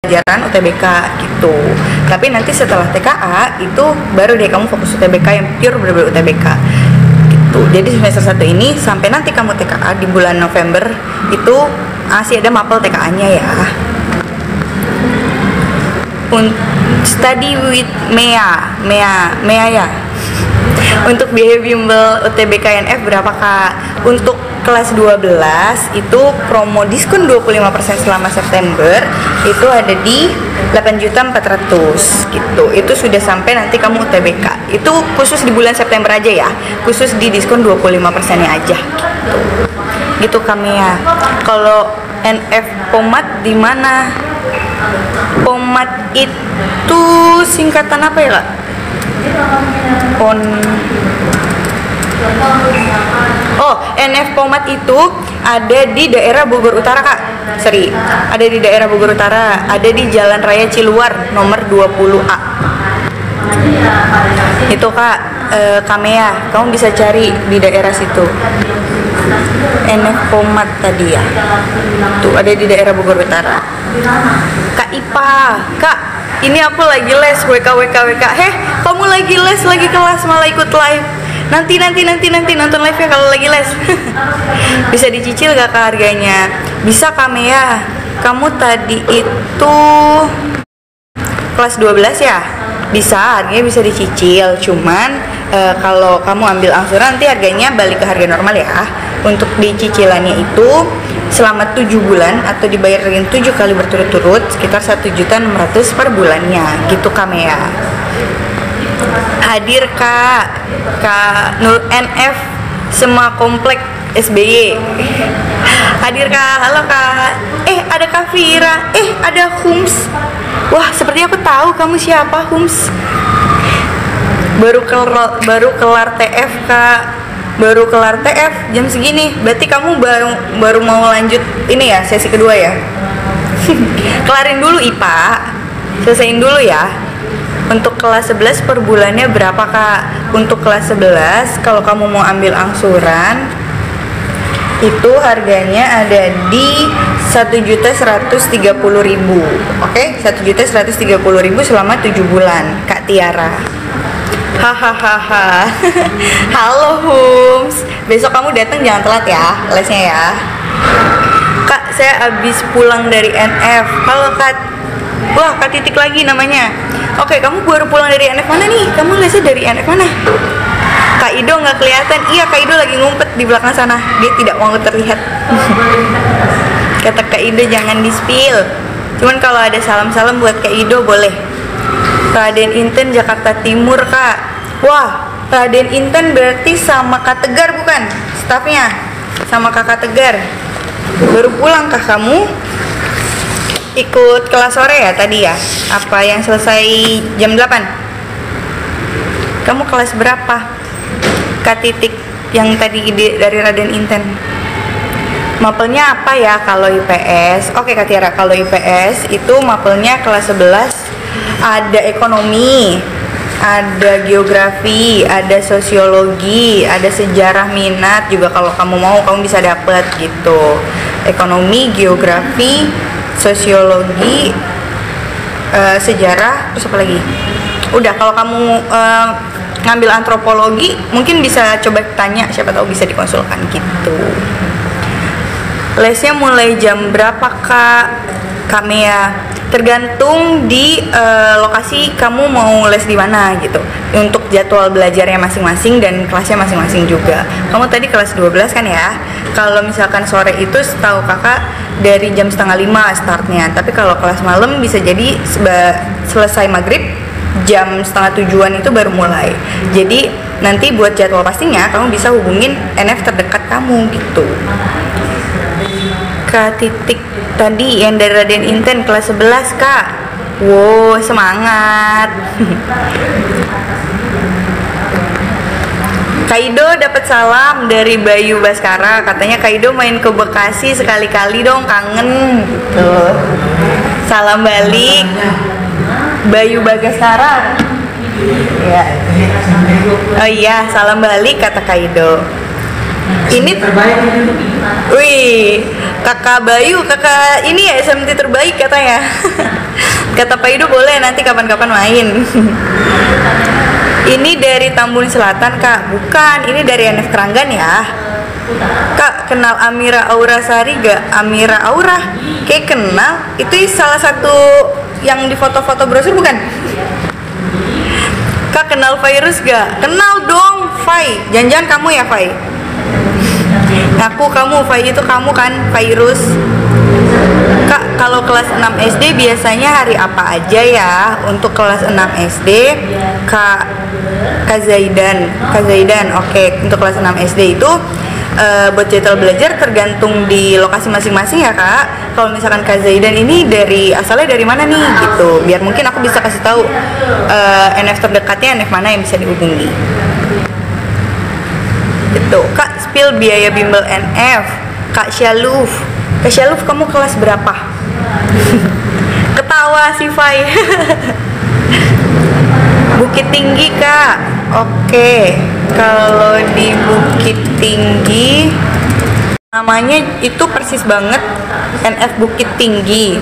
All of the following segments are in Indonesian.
pembelajaran UTBK gitu. Tapi nanti setelah TKA itu baru deh kamu fokus UTBK yang pure bener-bener UTBK gitu. Jadi semester 1 ini sampai nanti kamu TKA di bulan November itu masih ada mapel TKA-nya ya. Study with Mea ya. Untuk biaya bimbel UTBK NF berapa Kak? Untuk kelas 12 itu promo diskon 25% selama September itu ada di 8.400.000 gitu. Itu sudah sampai nanti kamu UTBK. Itu khusus di bulan September aja ya. Khusus di diskon 25%-nya aja gitu. Gitu kami ya. Kalau NF Pomat di mana? Pomat itu singkatan apa ya Kak? NF Pomat itu ada di daerah Bogor Utara Kak. Ada di daerah Bogor Utara, ada di Jalan Raya Ciluar nomor 20A. Itu Kak, Kamea, kamu bisa cari di daerah situ. NF Pomat tadi ya. Tuh ada di daerah Bogor Utara. Kak Ipa, Kak, ini aku lagi les WK. Heh, kamu lagi les, lagi kelas malah ikut live. Nanti nonton live ya kalau lagi les. Bisa dicicil gak Kak harganya? Bisa kami ya. Kamu tadi itu kelas 12 ya? Bisa, harganya bisa dicicil. Cuman kalau kamu ambil angsuran nanti harganya balik ke harga normal ya. Untuk dicicilannya itu selama 7 bulan atau dibayar dengan 7 kali berturut-turut sekitar 1.600.000 per bulannya gitu kami ya. Hadir Kak Nur NF semua komplek SBY. Hadir Kak, halo Kak. Ada Kak Vira, ada Hums. Wah, seperti aku tahu kamu siapa Hums. Baru kelar TF Kak. Baru kelar TF jam segini. Berarti kamu baru mau lanjut ini ya, sesi kedua ya. Kelarin dulu IPA. Selesaiin dulu ya. Untuk kelas 11 per bulannya berapa Kak? Untuk kelas 11 kalau kamu mau ambil angsuran itu harganya ada di 1.130.000. Oke, 1.130.000 selama 7 bulan Kak Tiara. Hahaha. Halo Hums, besok kamu datang jangan telat ya lesnya ya. Kak, saya habis pulang dari NF. Halo Kak. Wah, Kak Titik lagi namanya. Oke, kamu baru pulang dari NF mana nih? Kamu lesnya dari NF mana? Kak Ido nggak kelihatan. Iya, Kak Ido lagi ngumpet di belakang sana. Dia tidak mau terlihat. Kata Kak Ido jangan di-spill. Cuman kalau ada salam-salam buat Kak Ido boleh. Raden Inten Jakarta Timur Kak. Wah, Raden Inten berarti sama Kak Tegar bukan? Stafnya sama Kakak Tegar. Baru pulang kah kamu? Ikut kelas sore ya tadi ya? Apa yang selesai jam 8? Kamu kelas berapa? Kak Titik yang tadi dari Raden Inten. Mapelnya apa ya kalau IPS? Oke Kak Tiara, kalau IPS itu mapelnya kelas 11 ada ekonomi, ada geografi, ada sosiologi, ada sejarah minat juga kalau kamu mau kamu bisa dapet gitu. Ekonomi, geografi, sosiologi, sejarah, terus apa lagi? Udah, kalau kamu ngambil antropologi mungkin bisa coba tanya, siapa tahu bisa dikonsulkan gitu. Lesnya mulai jam berapa Kak? Kami ya tergantung di lokasi kamu mau les di mana gitu. Untuk jadwal belajarnya masing-masing dan kelasnya masing-masing juga. Kamu tadi kelas 12 kan ya? Kalau misalkan sore itu setahu kakak dari jam 4:30 startnya. Tapi kalau kelas malam bisa jadi selesai maghrib jam 6:30 itu baru mulai. Jadi nanti buat jadwal pastinya kamu bisa hubungin NF terdekat kamu gitu. Kak Titik tadi yang dari Raden Inten kelas 11 Kak. Wow, semangat. Kaido dapat salam dari Bayu Baskara, katanya Kaido main ke Bekasi sekali-kali dong, kangen gitu. Salam balik Bayu Baskara. Ya. Oh iya, salam balik kata Kaido. Ini terbaik. Wih, kakak Bayu, kakak ini ya SMT terbaik katanya. Kata Pak Ido boleh nanti kapan-kapan main. Ini dari Tambun Selatan kak, bukan, ini dari NF Keranggan ya. Kak, kenal Amira Aura Sari gak? Amira Aura? Kayak kenal, itu salah satu yang di foto-foto brosur bukan? Kak, kenal Virus gak? Kenal dong, Fai. Jangan-jangan kamu ya, Fai? Aku, kamu, Fai itu kamu kan, Virus. Kak, kalau kelas 6 SD biasanya hari apa aja ya? Untuk kelas 6 SD, Kak Zaidan, oke. Untuk kelas 6 SD itu buat jadwal belajar tergantung di lokasi masing-masing ya kak. Kalau misalkan Kak Zaidan ini asalnya dari mana nih gitu, biar mungkin aku bisa kasih tahu NF terdekatnya NF mana yang bisa dihubungi. Gitu. Kak, spill biaya bimbel NF. Kak Syaluf, kamu kelas berapa? Ketawa si Fai. Bukit Tinggi kak, oke. Kalau di Bukit Tinggi namanya itu persis banget NF Bukit Tinggi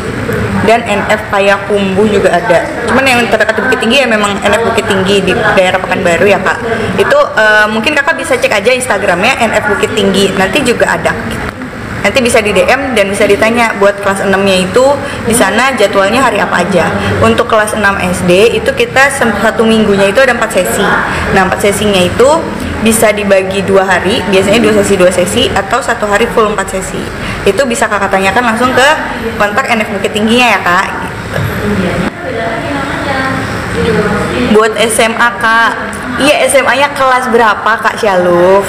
dan NF Payakumbuh juga ada. Cuman yang terdekat di Bukit Tinggi ya memang NF Bukit Tinggi di daerah Pekanbaru ya kak. Itu mungkin kakak bisa cek aja Instagramnya NF Bukit Tinggi, nanti juga ada. Nanti bisa di DM dan bisa ditanya buat kelas 6-nya itu di sana jadwalnya hari apa aja. Untuk kelas 6 SD itu kita satu minggunya itu ada 4 sesi. Nah, 4 sesinya itu bisa dibagi 2 hari, biasanya 2 sesi atau 1 hari full 4 sesi. Itu bisa kakak tanyakan langsung ke kontak NF Bukit Tingginya ya kak. Buat SMA kak, iya SMA-nya kelas berapa Kak Syaluf?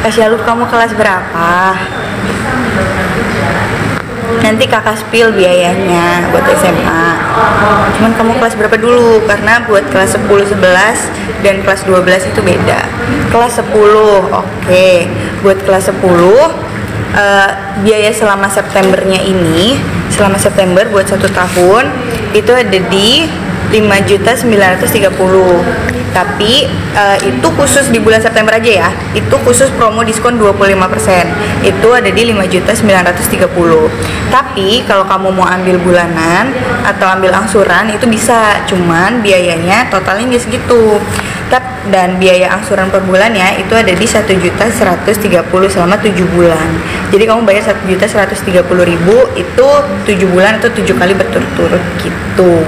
Kak Syaluf kamu kelas berapa? Nanti kakak spill biayanya buat SMA. Cuman kamu kelas berapa dulu? Karena buat kelas 10, 11 dan kelas 12 itu beda. Kelas 10, oke. Buat kelas 10 biaya selama Septembernya ini, selama September buat 1 tahun itu ada di 5.930.000. Tapi itu khusus di bulan September aja ya. Itu khusus promo diskon 25%. Itu ada di 5.930.000. Tapi kalau kamu mau ambil bulanan atau ambil angsuran itu bisa, cuman biayanya totalnya nggak segitu. Dan biaya angsuran per bulannya itu ada di 1.130.000 selama 7 bulan. Jadi kamu bayar 1.130.000 itu 7 bulan atau 7 kali berturut-turut gitu.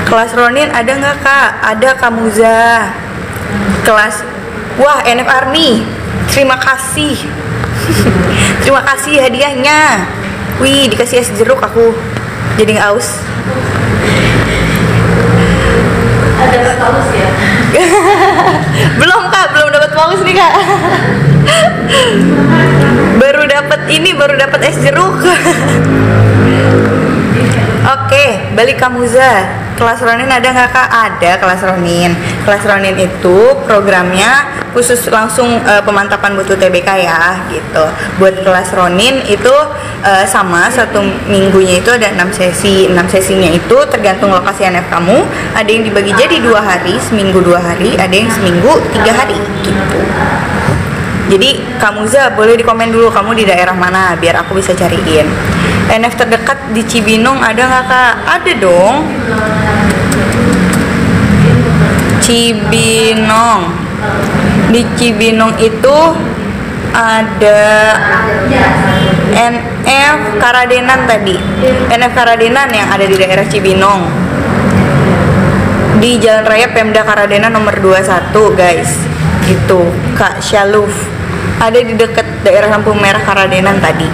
Kelas Ronin ada nggak kak? Ada Kamuza. Kelas, wah NF Army. Terima kasih. Terima kasih hadiahnya. Wih, dikasih es jeruk aku. Jadi nggak aus. Ada paus ya? Belum kak, belum dapat paus nih kak. Baru dapat es jeruk. Oke, balik Kamuza. Kelas Ronin ada nggak kak? Ada kelas Ronin. Kelas Ronin itu programnya khusus langsung pemantapan butuh TBK ya gitu. Buat kelas Ronin itu sama, 1 minggunya itu ada 6 sesi. 6 sesinya itu tergantung lokasi NF kamu. Ada yang dibagi jadi 2 hari, seminggu 2 hari. Ada yang seminggu 3 hari gitu. Jadi Kamuza boleh di komen dulu kamu di daerah mana biar aku bisa cariin. NF terdekat di Cibinong ada nggak kak? Ada dong. Cibinong. Di Cibinong itu ada NF Karadenan tadi. NF Karadenan yang ada di daerah Cibinong. Di Jalan Raya Pemda Karadenan nomor 21 guys. Gitu Kak Syaluf. Ada di dekat daerah lampu merah Karadenan tadi.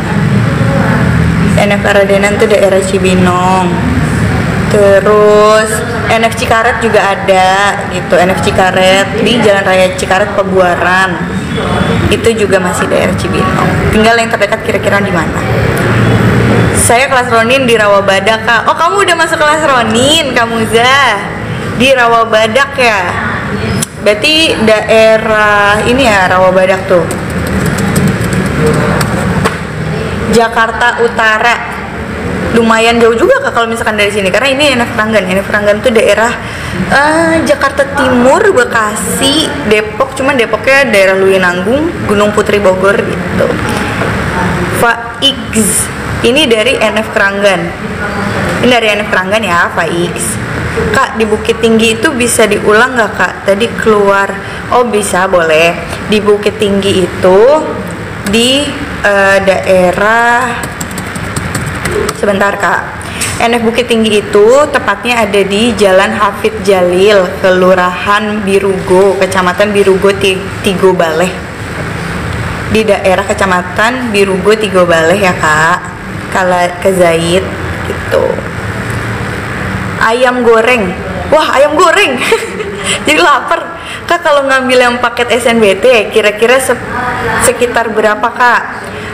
NF Karadenan itu daerah Cibinong. Terus NF Cikaret juga ada gitu. NF Cikaret di Jalan Raya Cikaret Pebuaran. Itu juga masih daerah Cibinong. Tinggal yang terdekat kira-kira di mana. Saya kelas Ronin di Rawabadak kak. Oh kamu udah masuk kelas Ronin Kamuza. Di Rawabadak ya. Berarti daerah ini ya Rawabadak tuh. Jakarta Utara. Lumayan jauh juga kak kalau misalkan dari sini karena ini NF Keranggan. NF Keranggan tuh daerah Jakarta Timur, Bekasi, Depok. Cuman Depoknya daerah Luinanggung, Gunung Putri Bogor gitu. Faiz ini dari NF Keranggan. Ini dari NF Keranggan ya, Faiz. Kak, di Bukit Tinggi itu bisa diulang nggak kak? Tadi keluar. Oh bisa, boleh. Di Bukit Tinggi itu di daerah, sebentar kak. NF Bukit Tinggi itu tepatnya ada di Jalan Hafid Jalil, Kelurahan Birugo, Kecamatan Birugo, Tigo Baleh. Di daerah Kecamatan Birugo, Tigo Baleh ya kak. Kalau ke Zaid gitu. Ayam goreng, wah ayam goreng. Jadi lapar kak. Kalau ngambil yang paket SNBT kira-kira sekitar berapa kak?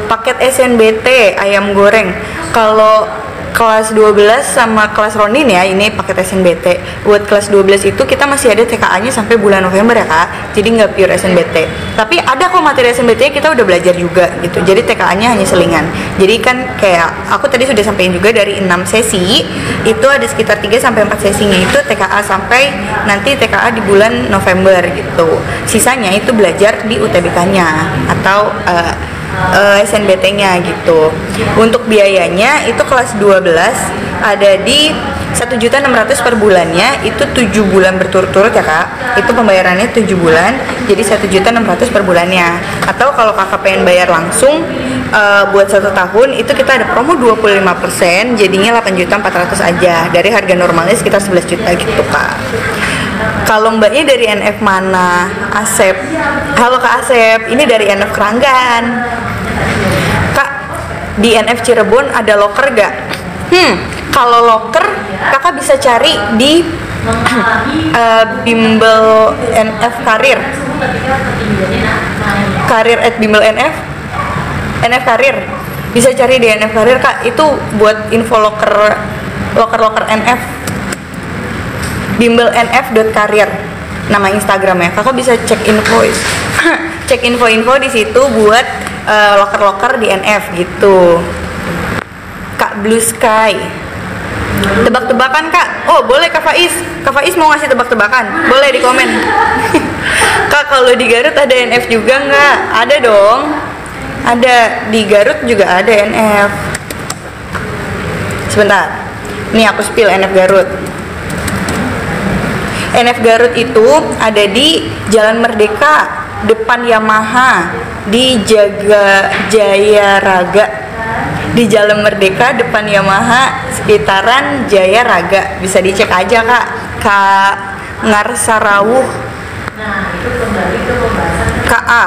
Paket SNBT ayam goreng kalau kelas 12 sama kelas Ronin ya, ini paket SNBT. Buat kelas 12 itu kita masih ada TKA-nya sampai bulan November ya kak, jadi nggak pure SNBT. Tapi ada kok materi SNBT, kita udah belajar juga gitu. Jadi TKA-nya hanya selingan. Jadi kan kayak aku tadi sudah sampaikan juga, dari 6 sesi itu ada sekitar 3 sampai 4 sesinya itu TKA sampai nanti TKA di bulan November gitu. Sisanya itu belajar di UTBK-nya atau SNBT-nya gitu. Untuk biayanya itu kelas 12 ada di 1.600.000 per bulannya, itu 7 bulan berturut-turut ya kak. Itu pembayarannya 7 bulan, jadi 1.600.000 per bulannya. Atau kalau kakak pengen bayar langsung buat 1 tahun itu kita ada promo 25%, jadinya 8.400.000 aja dari harga normalnya sekitar 11 juta gitu kak. Kalau mbaknya dari NF mana? Asep. Halo Kak Asep, ini dari NF Keranggan. Kak, di NF Cirebon ada loker gak? Kalau loker kakak bisa cari di Bimbel NF Karir. Karir @Bimbel NF. NF Karir. Bisa cari di NF Karir kak, itu buat info loker NF. bimbelnf.karir nama Instagramnya. Kakak bisa cek info di situ buat loker di NF gitu. Kak Blue Sky, tebak-tebakan kak? Oh boleh Kak Faiz. Kak Faiz mau ngasih tebak-tebakan? Boleh di komen. Kak, kalau di Garut ada NF juga nggak? Ada dong. Ada, di Garut juga ada NF. Sebentar, nih aku spill NF Garut. NF Garut itu ada di Jalan Merdeka depan Yamaha di Jaya Raga. Di Jalan Merdeka depan Yamaha sekitaran Jaya Raga. Bisa dicek aja kak. Kak Ngarsarawuh. KA,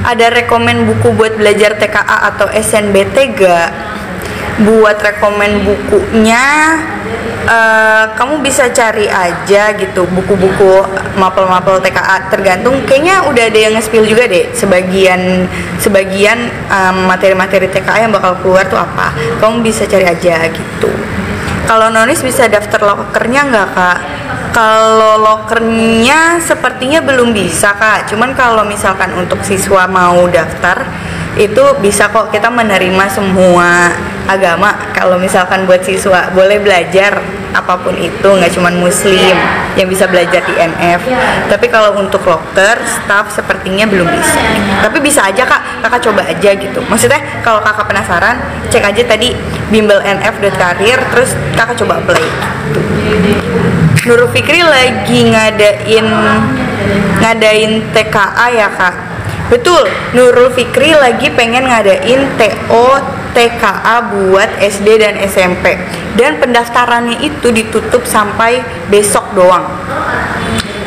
ada rekomen buku buat belajar TKA atau SNBT gak? Buat rekomen bukunya kamu bisa cari aja gitu buku-buku mapel-mapel TKA, tergantung, kayaknya udah ada yang nge-spill juga deh sebagian materi-materi TKA yang bakal keluar tuh apa, kamu bisa cari aja gitu. Kalau nonis bisa daftar lokernya nggak kak? Kalau lokernya sepertinya belum bisa kak, cuman kalau misalkan untuk siswa mau daftar itu bisa kok, kita menerima semua agama. Kalau misalkan buat siswa boleh belajar apapun itu, nggak cuma muslim yang bisa belajar di NF. Tapi kalau untuk loker staff sepertinya belum bisa, tapi bisa aja kak, kakak coba aja gitu. Maksudnya kalau kakak penasaran, cek aja tadi bimbelnf.karir, terus kakak coba apply gitu. Nurul Fikri lagi ngadain TKA ya kak? Betul, Nurul Fikri lagi pengen ngadain TKA buat SD dan SMP, dan pendaftarannya itu ditutup sampai besok doang.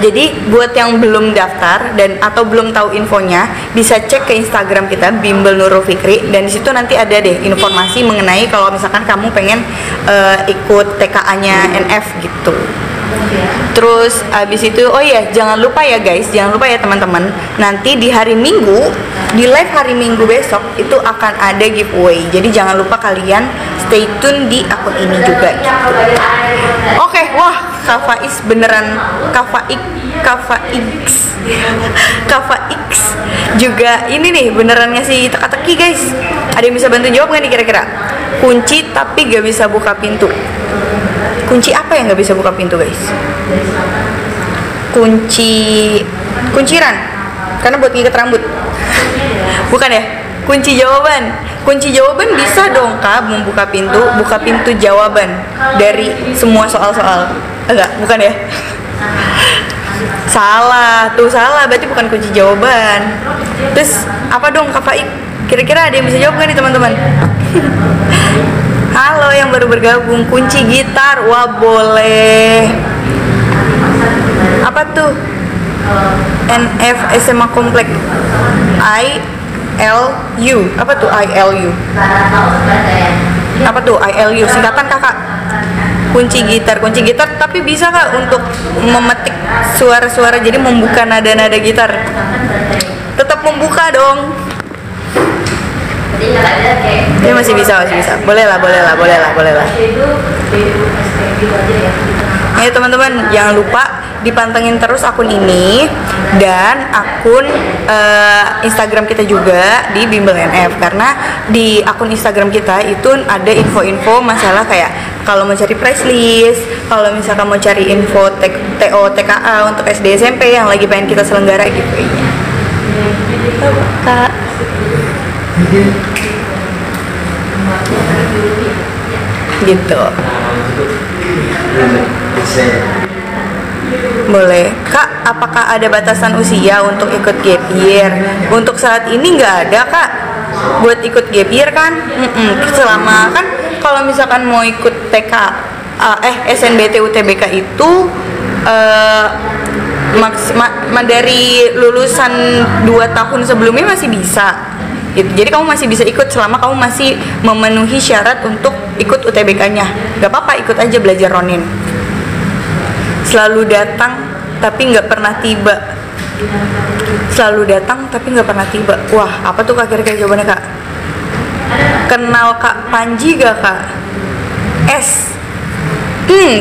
Jadi buat yang belum daftar dan atau belum tahu infonya, bisa cek ke Instagram kita Bimbel Nurul Fikri, dan disitu nanti ada deh informasi mengenai kalau misalkan kamu pengen ikut TKA-nya NF gitu. Terus abis itu, oh iya, jangan lupa ya guys, jangan lupa ya teman-teman, nanti di hari Minggu, di live hari Minggu besok itu akan ada giveaway. Jadi jangan lupa kalian stay tune di akun ini juga gitu. Oke, wah Kak Faiz beneran, Kak Faiz juga ini nih beneran ngasih teka-teki guys. Ada yang bisa bantu jawab nggak nih kira-kira? Kunci tapi gak bisa buka pintu. Kunci apa yang nggak bisa buka pintu guys? Kunciran, karena buat ngikat rambut. Bukan ya? Kunci jawaban. Kunci jawaban bisa dong kak, membuka pintu, buka pintu jawaban dari semua soal-soal. Enggak, bukan ya? Salah, tuh salah, berarti bukan kunci jawaban. Terus apa dong Kak Faik? Kira-kira ada yang bisa jawab nggak nih teman-teman? Halo yang baru bergabung, kunci gitar, wah boleh. Apa tuh? NF SMA Komplek ILU. Apa tuh ILU? Apa tuh ILU? Singkatan kakak. Kunci gitar tapi bisa kak untuk memetik suara-suara, jadi membuka nada-nada gitar. Tetap membuka dong. Ini masih bisa. Boleh lah. Ayo teman-teman, jangan lupa dipantengin terus akun ini dan akun Instagram kita juga di Bimbel NF, karena di akun Instagram kita itu ada info-info masalah kayak kalau mau cari price list, kalau misalkan mau cari info TO TKA untuk SD SMP yang lagi pengen kita selenggara gitu ya. Kak. Gitu. Boleh. Kak, apakah ada batasan usia untuk ikut gap year? Untuk saat ini nggak ada kak. Buat ikut gap year kan, selama kan kalau misalkan mau ikut SNBT UTBK itu dari lulusan 2 tahun sebelumnya masih bisa gitu. Jadi kamu masih bisa ikut selama kamu masih memenuhi syarat untuk ikut UTBK-nya. Gak apa-apa, ikut aja belajar Ronin. Selalu datang tapi nggak pernah tiba. Wah, apa tuh kak kira-kira jawabannya kak? Kenal Kak Panji gak kak?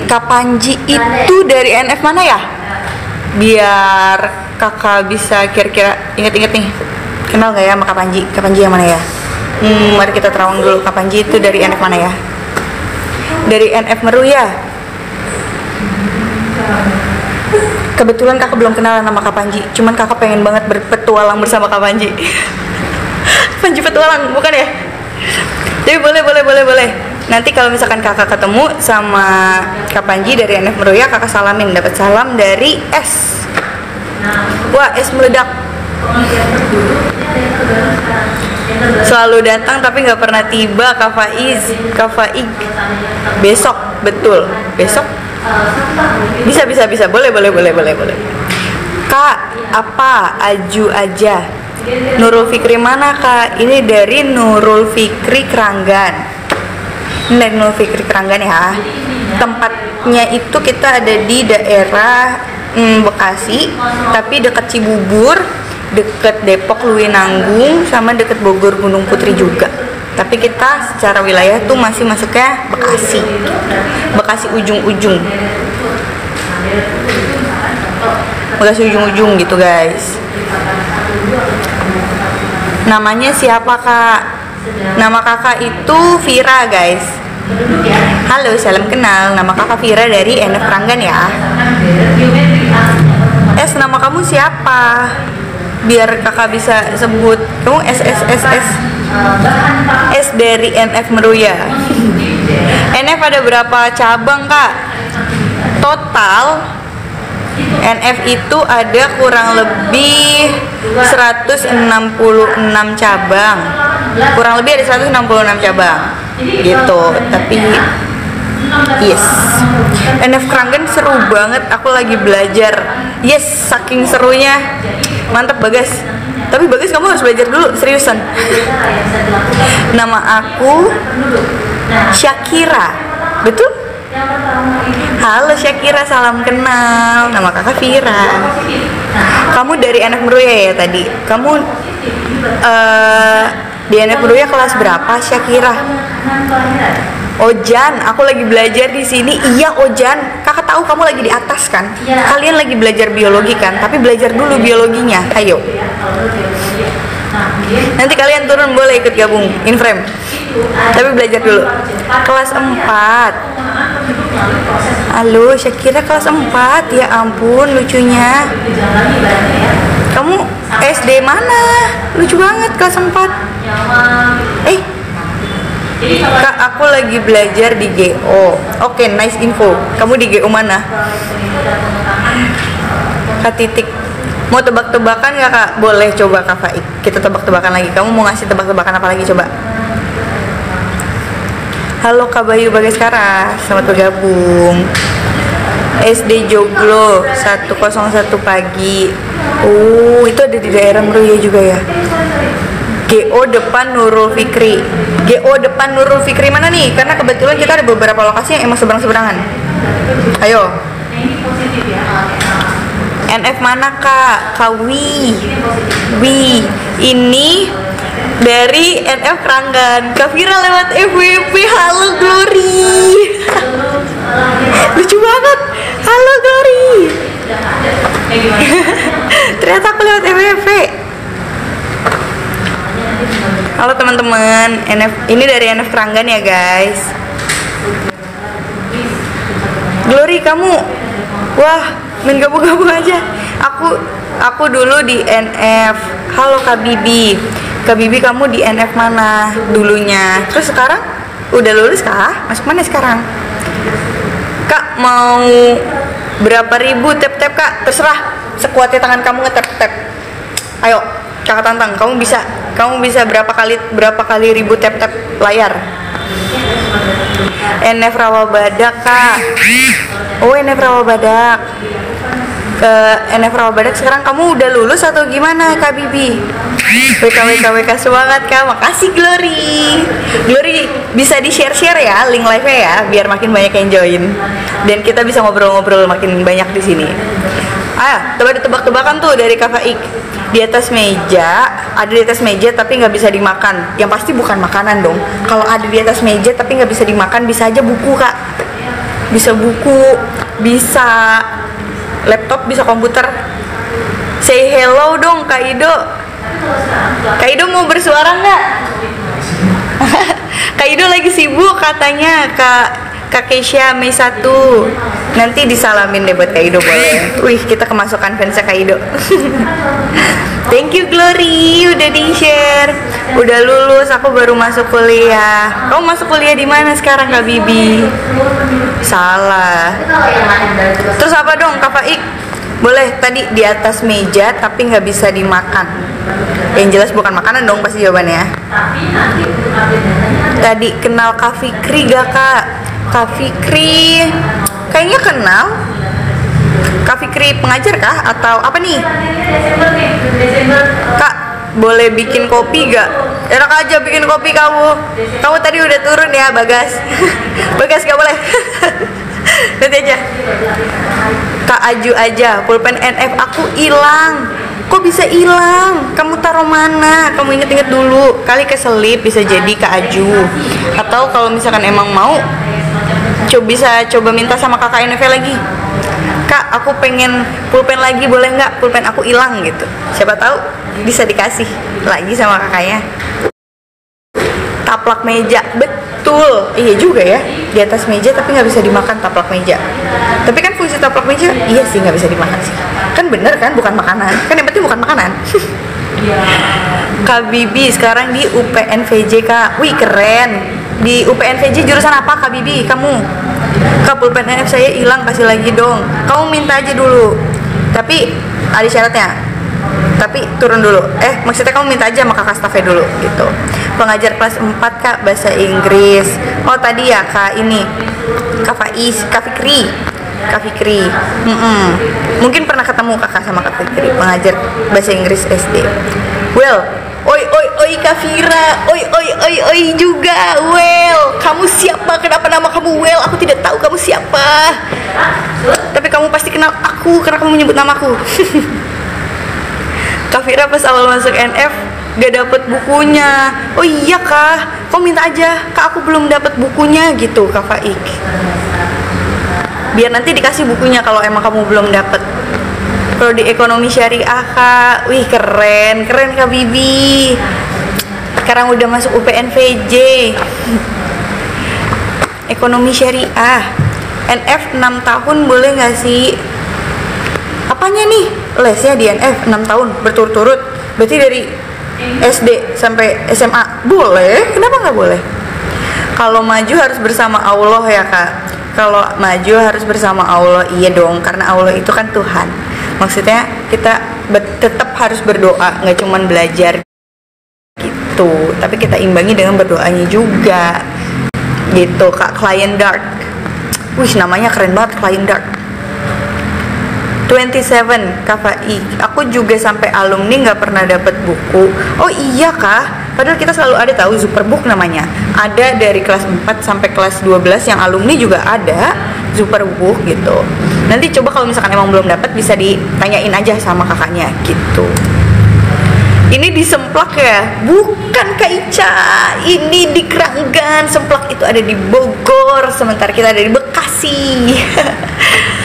Kak Panji itu dari NF mana ya? Biar kakak bisa kira-kira inget-inget nih. Kenal gak ya sama Kak Panji? Kak Panji yang mana ya? Mari kita terawang dulu. Kak Panji itu dari NF mana ya? Dari NF Meru ya? Kebetulan kakak belum kenalan sama Kak Panji, cuman kakak pengen banget berpetualang bersama Kak Panji. Panji petualang, bukan ya? Tapi boleh. Nanti kalau misalkan kakak ketemu sama Kak Panji dari NF Meruya, kakak salamin, dapat salam dari S. Wah, S meledak. Selalu datang tapi nggak pernah tiba. Kak Faik. Besok, betul. Besok. Bisa. Boleh. Kak, apa? Aju aja. Nurul Fikri mana kak? Ini dari Nurul Fikri Keranggan. Ini dari Nurul Fikri Keranggan ya. Tempatnya itu kita ada di daerah Bekasi, tapi dekat Cibubur, dekat Depok Luwinanggung, sama dekat Bogor Gunung Putri juga. Tapi kita secara wilayah tuh masih masuknya Bekasi ujung-ujung. Bekasi ujung-ujung gitu guys. Namanya siapa kak? Nama kakak itu Vira guys. Halo, salam kenal. Nama kakak Vira dari NF Keranggan ya. Nama kamu siapa? Biar kakak bisa sebut. Kamu S dari NF Meruya. NF ada berapa cabang kak? Total NF itu ada kurang lebih 166 cabang. Kurang lebih ada 166 cabang gitu. Tapi yes, NF Keranggan seru banget. Aku lagi belajar. Yes, saking serunya. Mantap Bagas. Tapi Bagas kamu harus belajar dulu, seriusan. Nama aku Syakira. Betul? Halo Syakira, salam kenal. Nama kakak Vira. Kamu dari NF Meruya ya tadi? Kamu di NF Meruya kelas berapa Syakira? Ojan, aku lagi belajar di sini. Iya Ojan, kakak tahu kamu lagi di atas kan? Kalian lagi belajar biologi kan? Tapi belajar dulu biologinya. Ayo. Nanti kalian turun boleh ikut gabung Inframe. Tapi belajar dulu. Kelas 4. Halo, Syakira kelas 4. Ya ampun, lucunya. Kamu SD mana? Lucu banget kelas 4. Kak, aku lagi belajar di GO. Oke, nice info. Kamu di GO mana? Kak Titik, mau tebak-tebakan gak Kak? Boleh, coba Kak Faik. Kita tebak-tebakan lagi. Kamu mau ngasih tebak-tebakan apa lagi? Coba. Halo Kak Bayu Bagaskara, selamat bergabung. SD Joglo 101 pagi. Oh, itu ada di daerah Meruya juga ya. GO depan Nurul Fikri. GO depan Nurul Fikri mana nih? Karena kebetulan kita ada beberapa lokasi yang emang seberang-seberangan. Ayo. NF mana Kak? Kawi. Ini dari NF Keranggan. Kak Vira lewat FWP. Halo Glory. Lucu banget. Halo Glory. Ternyata aku lewat FWP. Halo teman-teman, ini dari NF Keranggan ya guys. Glory, kamu, wah, main gabung-gabung aja. Aku dulu di NF. Halo Kak Bibi. Kak Bibi, kamu di NF mana dulunya? Terus sekarang udah lulus kah? Masuk mana sekarang? Kak, mau berapa ribu tap-tap Kak? Terserah, sekuatnya tangan kamu nge-tap-tap. Ayo, Kakak tantang, kamu bisa berapa kali ribu tap-tap layar? NF Rawabadak Kak. Oh, NF Rawabadak. Ke NF Rawabadak sekarang kamu udah lulus atau gimana Kak Bibi? WK semangat Kak. Makasih Glory. Glory bisa di-share ya link live-nya ya biar makin banyak yang join dan kita bisa ngobrol-ngobrol makin banyak di sini. Coba ditebak-tebakan tuh dari Kak Faik. Di atas meja, ada di atas meja tapi nggak bisa dimakan. Yang pasti bukan makanan dong. Kalau ada di atas meja tapi nggak bisa dimakan, bisa aja buku Kak. Bisa buku, bisa laptop, bisa komputer. Say hello dong Kak Ido. Kak Ido mau bersuara nggak? Kak Ido lagi sibuk katanya. Kak Keisha Mei 1. Nanti disalamin deh buat Kak Ido boleh. Wih, kita kemasukan fansnya Kak Ido. Thank you Glory, udah di-share. Udah lulus, aku baru masuk kuliah. Kamu masuk kuliah di mana sekarang Kak Bibi? Salah. Terus apa dong Kak Faik? Boleh, tadi di atas meja tapi nggak bisa dimakan. Yang jelas bukan makanan dong pasti jawabannya. Tadi kenal Kak Fikri gak Kak? Kak Fikri kayaknya kenal. Kak Fikri pengajar kah? Atau apa nih? Kak, boleh bikin kopi gak? Enak aja bikin kopi kamu. Kamu tadi udah turun ya Bagas. Bagas gak boleh. Nanti aja. Kak Aju aja, pulpen NF aku hilang. Kok bisa hilang? Kamu taruh mana? Kamu inget-inget dulu. Kali keselip bisa jadi Kak Aju. Atau kalau misalkan emang mau, bisa coba minta sama kakak NF lagi. Kak, aku pengen pulpen lagi, boleh nggak? Pulpen aku hilang gitu. Siapa tahu bisa dikasih lagi sama kakaknya. Taplak meja, betul. Iya juga ya, di atas meja tapi nggak bisa dimakan taplak meja. Tapi kan fungsi taplak meja, iya sih nggak bisa dimakan sih. Kan bener kan, bukan makanan. Kan yang penting bukan makanan. Kak Bibi sekarang di UPN-VJ Kak. Wih keren. Di UPN-VJ jurusan apa Kak Bibi? Kamu? Kak, pulpen NF saya hilang, kasih lagi dong. Kamu minta aja dulu. Tapi ada syaratnya. Tapi turun dulu. Maksudnya kamu minta aja sama kakak stafnya dulu gitu. Pengajar kelas 4 Kak bahasa Inggris. Oh tadi ya Kak ini Kak Faiz, Kak Fikri. Kak Fikri. Mungkin pernah ketemu kakak sama Kak Fikri, pengajar bahasa Inggris SD. Well, oi Kak Vira, oi juga. Well, kamu siapa? Kenapa nama kamu Well? Aku tidak tahu kamu siapa. Tapi kamu pasti kenal aku karena kamu menyebut namaku. Kak Vira pas awal masuk NF gak dapet bukunya. Oh iya Kak, kau minta aja. Kak, aku belum dapet bukunya gitu Kak Faik. Biar nanti dikasih bukunya kalau emang kamu belum dapet. Kalau di ekonomi syariah Kak, wih keren Kak Bibi. Sekarang udah masuk UPN-VJ. Ekonomi syariah. NF 6 tahun boleh nggak sih? Apanya nih? Lesnya di NF 6 tahun berturut-turut. Berarti dari SD sampai SMA boleh? Kenapa nggak boleh? Kalau maju harus bersama Allah ya kak. Kalau maju harus bersama Allah, iya dong, karena Allah itu kan Tuhan. Maksudnya kita tetap harus berdoa, nggak cuman belajar gitu, tapi kita imbangi dengan berdoanya juga gitu kak. Client Dark, wih namanya keren banget, Client Dark. 27 KFI, aku juga sampai alumni nggak pernah dapat buku. Oh iya kak, padahal kita selalu ada tahu Superbook namanya. Ada dari kelas 4 sampai kelas 12 yang alumni juga ada Superbook gitu. Nanti coba kalau misalkan emang belum dapat bisa ditanyain aja sama kakaknya gitu. Ini di Semplak ya? Bukan Kak Ica, ini di Keranggan. Semplak itu ada di Bogor, sementara kita ada di Bekasi.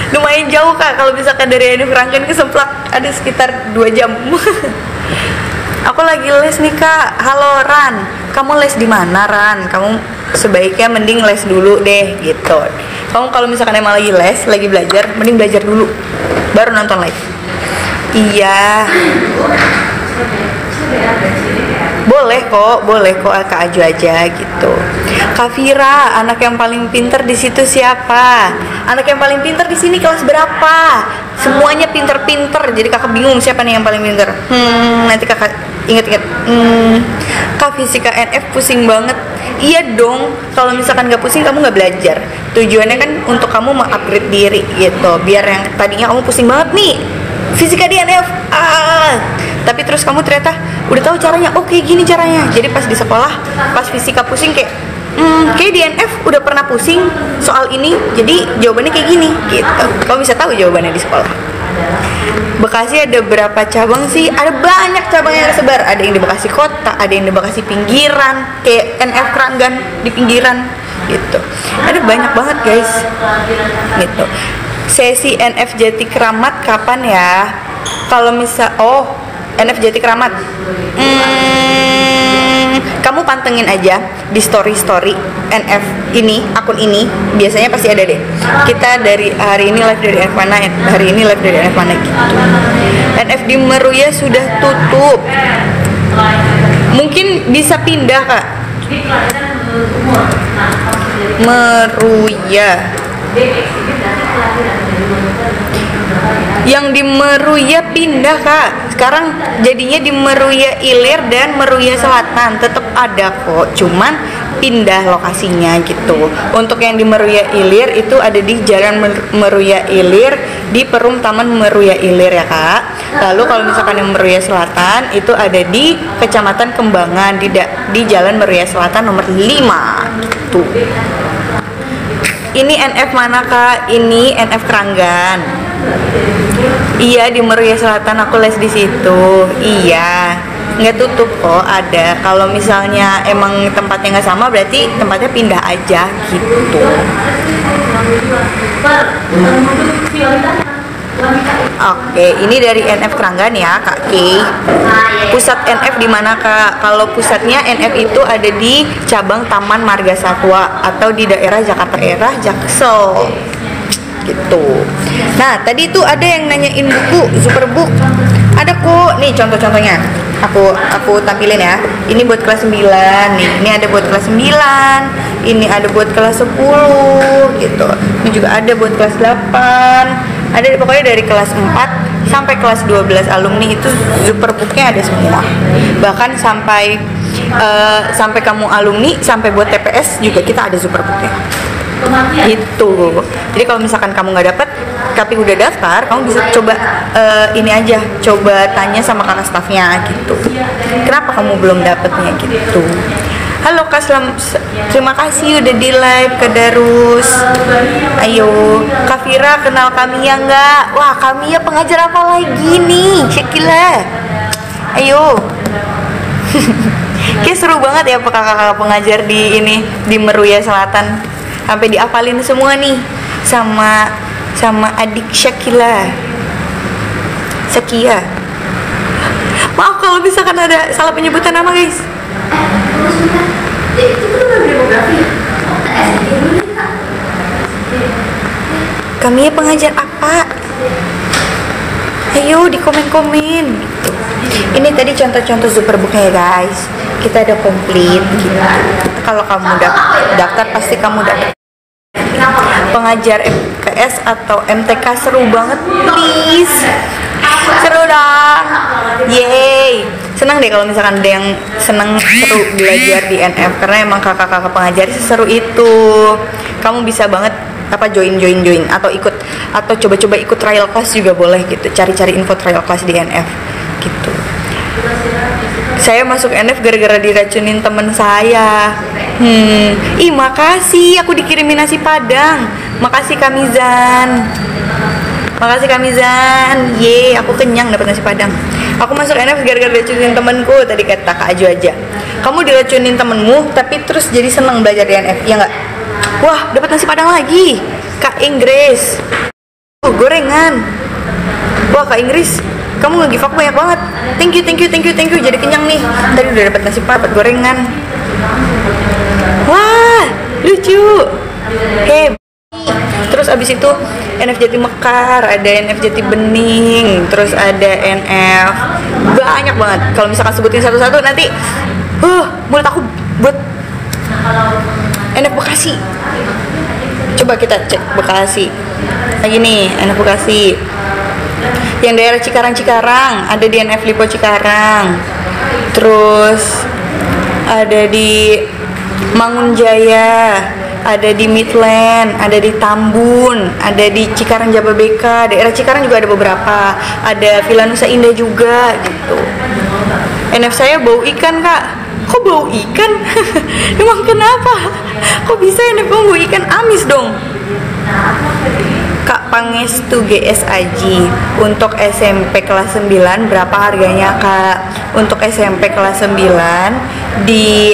Lumayan jauh kak, kalau misalkan dari Keranggan ke Semplak ada sekitar 2 jam. Aku lagi les nih kak. Halo Ran, kamu les di mana Ran? Kamu sebaiknya mending les dulu deh gitu. Kamu kalau misalkan emang lagi les, lagi belajar, mending belajar dulu, baru nonton live. Iya. Boleh kok Kak Aju aja gitu. Kak Vira, anak yang paling pinter di situ siapa? Anak yang paling pinter di sini kelas berapa? Semuanya pinter-pinter, jadi kakak bingung siapa nih yang paling pinter. Nanti kakak inget-inget. Kak Fisika NF pusing banget. Iya dong, kalau misalkan nggak pusing kamu nggak belajar. Tujuannya kan untuk kamu mengupgrade diri gitu, biar yang tadinya kamu pusing banget nih Fisika di NF, tapi terus kamu ternyata udah tahu caranya. Oh kayak gini caranya. Jadi pas di sekolah, pas fisika pusing kayak kayak di NF udah pernah pusing soal ini, jadi jawabannya kayak gini gitu. Kamu bisa tahu jawabannya di sekolah. Bekasi ada berapa cabang sih? Ada banyak cabang yang tersebar. Ada yang di Bekasi kota, ada yang di Bekasi pinggiran, kayak NF Keranggan di pinggiran gitu. Ada banyak banget guys gitu. Sesi NF Jati Kramat kapan ya? Kalau misal NF Jati Kramat, kamu pantengin aja di story NF ini, akun ini biasanya pasti ada deh. Kita dari hari ini live dari NF mana, hari ini live dari NF mana gitu. NF di Meruya sudah tutup, mungkin bisa pindah kak. Meruya yang di Meruya pindah kak, sekarang jadinya di Meruya Ilir dan Meruya Selatan. Tetap ada kok, cuman pindah lokasinya gitu. Untuk yang di Meruya Ilir itu ada di Jalan Meruya Ilir di Perum Taman Meruya Ilir ya kak. Lalu kalau misalkan yang Meruya Selatan itu ada di Kecamatan Kembangan di Jalan Meruya Selatan nomor 5 gitu. Ini NF mana kak? Ini NF Keranggan. Iya di Meruya Selatan aku les di situ. Iya, nggak tutup kok, ada. Kalau misalnya emang tempatnya nggak sama, berarti tempatnya pindah aja gitu. Oke, ini dari NF Keranggan ya Kak Kay. Pusat NF di mana Kak? Kalau pusatnya NF itu ada di cabang Taman Marga Satwa atau di daerah Jakarta Era, Jaksel gitu. Nah, tadi itu ada yang nanyain buku Superbook. Ada kok, nih contoh-contohnya. Aku tampilin ya. Ini buat kelas 9 nih. Ini ada buat kelas 9. Ini ada buat kelas 10 gitu. Ini juga ada buat kelas 8. Ada pokoknya dari kelas 4 sampai kelas 12 alumni itu Superbooknya ada semua. Bahkan sampai kamu alumni, sampai buat TPS juga kita ada Superbooknya gitu. Jadi kalau misalkan kamu nggak dapet tapi udah daftar, kamu bisa coba ini aja, coba tanya sama kakak stafnya gitu, kenapa kamu belum dapetnya gitu. Halo Kak, terima kasih udah di live Kak Darus. Ayo Kak Vira, kenal Kamiya nggak? Wah, Kamiya pengajar apa lagi nih? Syakila, ayo. Kayak seru banget ya kakak-kakak pengajar di ini, di Meruya Selatan. Sampai dihafalin semua nih sama adik Syakila. Sakia. Maaf kalau misalkan ada salah penyebutan nama guys. Itu kan demografi. Kami pengajar apa? Ayo di komen-komen gitu. Ini tadi contoh-contoh Superbooknya ya guys. kita ada komplit gitu. Kalau kamu daftar pasti kamu dapat. Pengajar MKS atau MTK seru banget, please. Seru dong. Yeay. Senang deh kalau misalkan ada yang seru belajar di NF, karena emang kakak-kakak pengajar seru itu. Kamu bisa banget join atau ikut atau coba-coba ikut trial class juga boleh gitu. Cari-cari info trial class di NF gitu. Saya masuk NF gara-gara diracunin temen saya. Ih, makasih, aku dikirimin nasi Padang. Makasih Kamizan. Yeay, aku kenyang dapat nasi Padang. Aku masuk NF gara-gara diracunin temenku, tadi kata Kak Aju aja. Kamu diracunin temenmu tapi terus jadi seneng belajar di NF, ya nggak? Wah, dapat nasi Padang lagi. Kak Inggris. Gorengan. Wah, Kak Inggris, kamu nge-give aku banyak banget. Thank you. Jadi kenyang nih. Tadi udah dapat nasi Padang, gorengan. Wah, lucu. Terus abis itu NF Jati Mekar, ada NF Jati Bening, terus ada NF banyak banget. Kalau misalkan sebutin satu-satu nanti mulut aku buat. NF Bekasi. Coba kita cek Bekasi. Lagi nih, NF Bekasi. Yang daerah Cikarang ada di NF Lipo Cikarang. Terus ada di Mangunjaya, ada di Midland, ada di Tambun, ada di Cikarang Jababeka. Daerah Cikarang juga ada beberapa. Ada Villa Nusa Indah juga gitu. NF saya bau ikan, Kak. Kok bau ikan? Emang kenapa? Kok bisa NF bau ikan? Amis dong. Kak Pangestu GS Aji, untuk SMP kelas 9 berapa harganya, Kak? Untuk SMP kelas 9 di